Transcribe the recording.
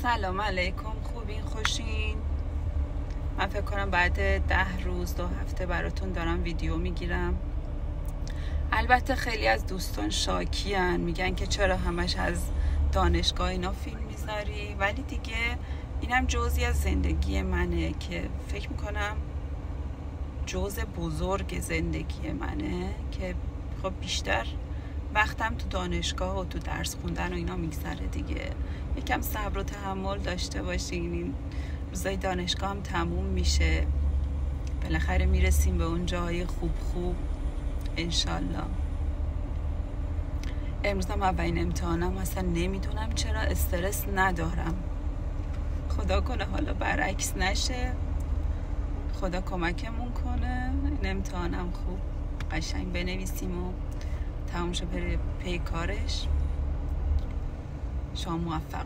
سلام علیکم، خوبین؟ خوشین؟ من فکر کنم بعد 10 روز 2 هفته براتون دارم ویدیو میگیرم. البته خیلی از دوستان شاکیان، میگن که چرا همش از دانشگاه اینا فیلم میذاری، ولی دیگه اینم جزئی از زندگی منه که فکر میکنم جزء بزرگ زندگی منه که خب بیشتر وقتم تو دانشگاه و تو درس خوندن و اینا میگذره دیگه. یکم صبر و تحمل داشته باشین، این روزای دانشگاه هم تموم میشه، بالاخره میرسیم به اون جای خوب انشالله. امروز هم اولین امتحانم، اصلا نمیدونم چرا استرس ندارم. خدا کنه حالا برعکس نشه، خدا کمکمون کنه این امتحانم خوب قشنگ بنویسیم و تموم شه پی کارش. شما موفق